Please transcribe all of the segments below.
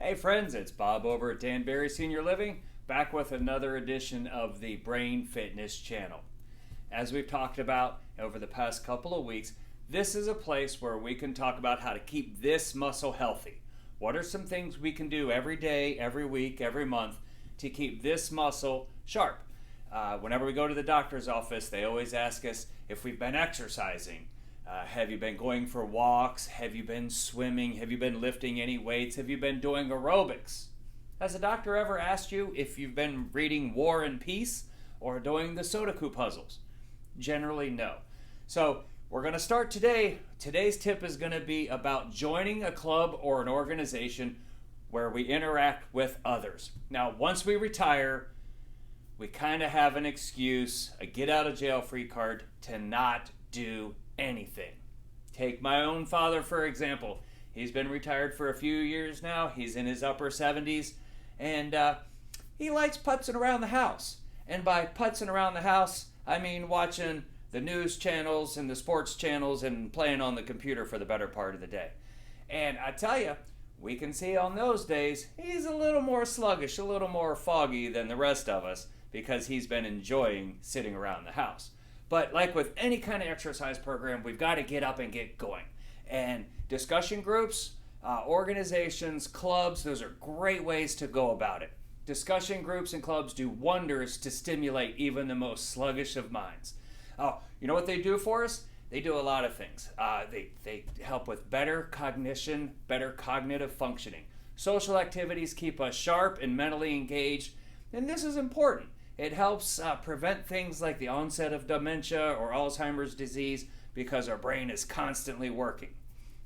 Hey friends, it's Bob over at Danbury Senior Living, back with another edition of the Brain Fitness Channel. As we've talked about over the past couple of weeks, this is a place where we can talk about how to keep this muscle healthy. What are some things we can do every day, every week, every month to keep this muscle sharp? Whenever we go to the doctor's office, they always ask us if we've been exercising. Have you been going for walks? Have you been swimming? Have you been lifting any weights? Have you been doing aerobics? Has a doctor ever asked you if you've been reading War and Peace or doing the Sudoku puzzles? Generally, no. So we're going to start today. Today's tip is going to be about joining a club or an organization where we interact with others. Now, once we retire, we kind of have an excuse, a get out of jail free card to not do anything. Take my own father, for example. He's been retired for a few years now. He's in his upper 70s, and he likes putzing around the house. And by putzing around the house, I mean watching the news channels and the sports channels and playing on the computer for the better part of the day. And I tell you, we can see on those days, he's a little more sluggish, a little more foggy than the rest of us because he's been enjoying sitting around the house. But like with any kind of exercise program, we've got to get up and get going. And discussion groups, organizations, clubs, those are great ways to go about it. Discussion groups and clubs do wonders to stimulate even the most sluggish of minds. Oh, you know what they do for us? They do a lot of things. They help with better cognition, better cognitive functioning. Social activities keep us sharp and mentally engaged, and this is important. It helps prevent things like the onset of dementia or Alzheimer's disease because our brain is constantly working.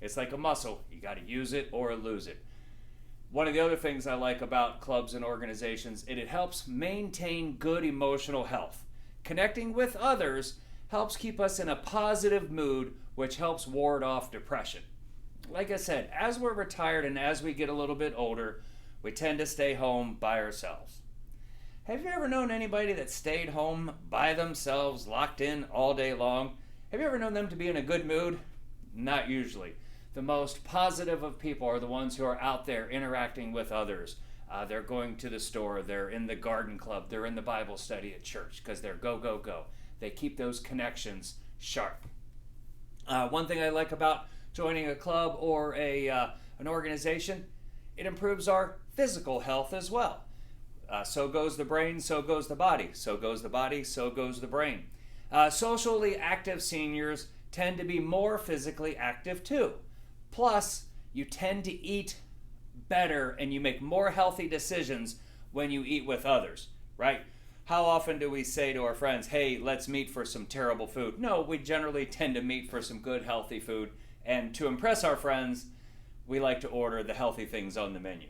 It's like a muscle. You got to use it or lose it. One of the other things I like about clubs and organizations is it helps maintain good emotional health. Connecting with others helps keep us in a positive mood, which helps ward off depression. Like I said, as we're retired and as we get a little bit older, we tend to stay home by ourselves. Have you ever known anybody that stayed home by themselves, locked in all day long? Have you ever known them to be in a good mood? Not usually. The most positive of people are the ones who are out there interacting with others. They're going to the store, they're in the garden club, they're in the Bible study at church because they're go, go, go. They keep those connections sharp. One thing I like about joining a club or an organization, it improves our physical health as well. So goes the brain, so goes the body. So goes the body, so goes the brain. Socially active seniors tend to be more physically active too. Plus, you tend to eat better and you make more healthy decisions when you eat with others, right? How often do we say to our friends, hey, let's meet for some terrible food? No, we generally tend to meet for some good, healthy food. And to impress our friends, we like to order the healthy things on the menu.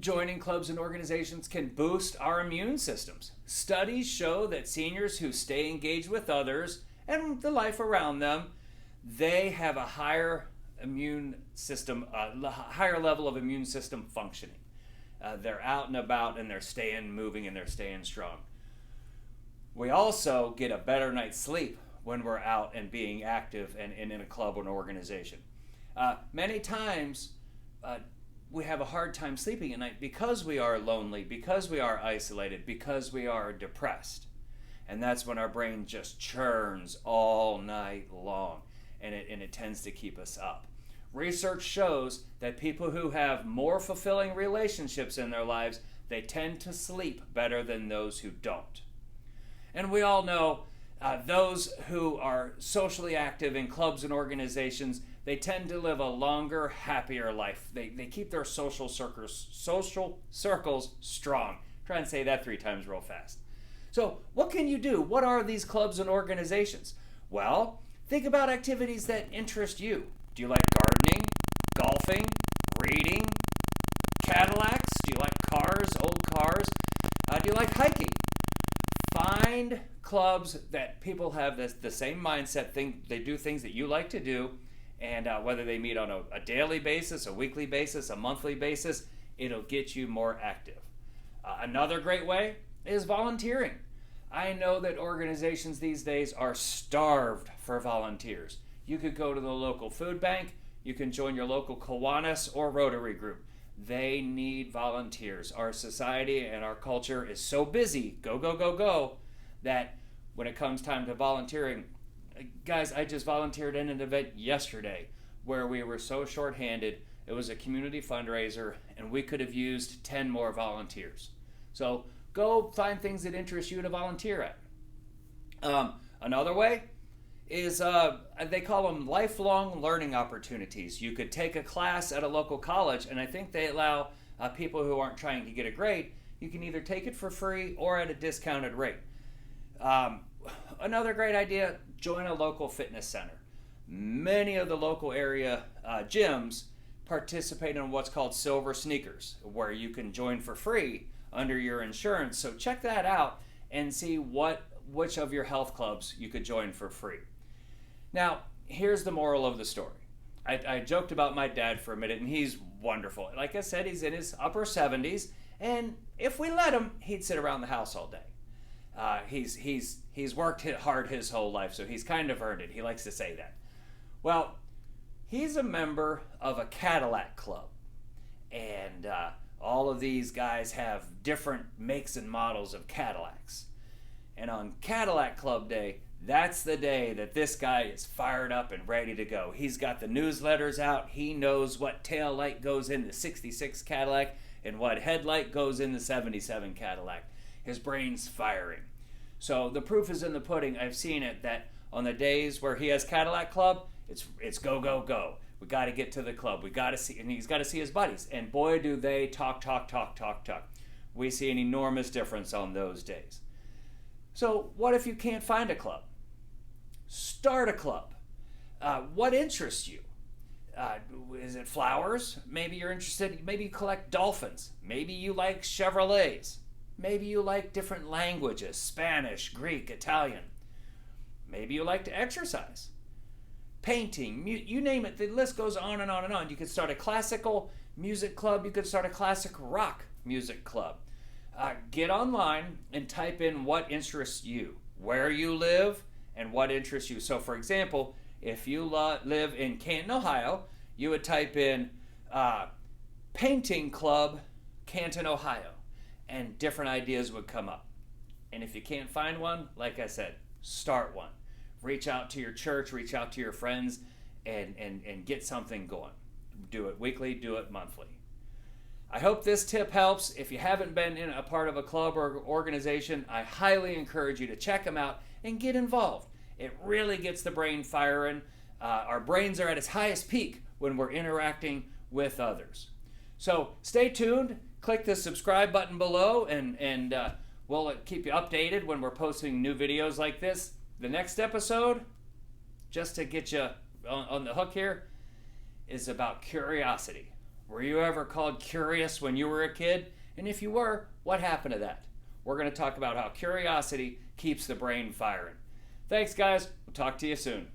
Joining clubs and organizations can boost our immune systems. Studies show that seniors who stay engaged with others and the life around them, they have a higher immune system, higher level of immune system functioning. They're out and about and they're staying moving and they're staying strong. We also get a better night's sleep when we're out and being active and in a club or an organization. Many times, we have a hard time sleeping at night because we are lonely, because we are isolated, because we are depressed. And that's when our brain just churns all night long, and it tends to keep us up. Research shows that people who have more fulfilling relationships in their lives, they tend to sleep better than those who don't. And we all know those who are socially active in clubs and organizations, they tend to live a longer, happier life. They keep their social circles strong. Try and say that 3 times real fast. So what can you do? What are these clubs and organizations? Well, think about activities that interest you. Do you like gardening, golfing, reading, Cadillacs? Do you like cars, old cars? Do you like hiking? Find clubs that people have the same mindset thing. They do things that you like to do. And whether they meet on a daily basis, a weekly basis, a monthly basis, it'll get you more active. Another great way is volunteering. I know that organizations these days are starved for volunteers. You could go to the local food bank, you can join your local Kiwanis or Rotary group. They need volunteers. Our society and our culture is so busy, go, go, go, go, that when it comes time to volunteering, guys, I just volunteered in an event yesterday where we were so short-handed. It was a community fundraiser, and we could have used 10 more volunteers. So go find things that interest you to volunteer at. Another way is they call them lifelong learning opportunities. You could take a class at a local college, and I think they allow people who aren't trying to get a grade, you can either take it for free or at a discounted rate. Another great idea, join a local fitness center. Many of the local area gyms participate in what's called silver sneakers, where you can join for free under your insurance. So check that out and see which of your health clubs you could join for free. Now, here's the moral of the story. I joked about my dad for a minute, and he's wonderful. Like I said, he's in his upper 70s, and if we let him, he'd sit around the house all day. He's worked hard his whole life, so he's kind of earned it. He likes to say that. Well, he's a member of a Cadillac club, and all of these guys have different makes and models of Cadillacs. And on Cadillac Club Day, that's the day that this guy is fired up and ready to go. He's got the newsletters out. He knows what tail light goes in the 66 Cadillac and what headlight goes in the 77 Cadillac. His brain's firing. So the proof is in the pudding. I've seen it that on the days where he has Cadillac Club, it's go, go, go. We got to get to the club. We got to see, and he's got to see his buddies. And boy, do they talk. We see an enormous difference on those days. So what if you can't find a club? Start a club. What interests you? Is it flowers? Maybe you're interested, maybe you collect dolphins. Maybe you like Chevrolets. Maybe you like different languages, Spanish, Greek, Italian. Maybe you like to exercise. Painting, you name it, the list goes on and on and on. You could start a classical music club. You could start a classic rock music club. Get online and type in what interests you, where you live, and what interests you. So, for example, if you live in Canton, Ohio, you would type in painting club, Canton, Ohio, and different ideas would come up. And if you can't find one, like I said, start one. Reach out to your church, reach out to your friends, and get something going. Do it weekly, do it monthly. I hope this tip helps. If you haven't been in a part of a club or organization, I highly encourage you to check them out and get involved. It really gets the brain firing. Our brains are at its highest peak when we're interacting with others. So stay tuned. Click the subscribe button below, and we'll keep you updated when we're posting new videos like this. The next episode, just to get you on the hook here, is about curiosity. Were you ever called curious when you were a kid? And if you were, what happened to that? We're going to talk about how curiosity keeps the brain firing. Thanks, guys. We'll talk to you soon.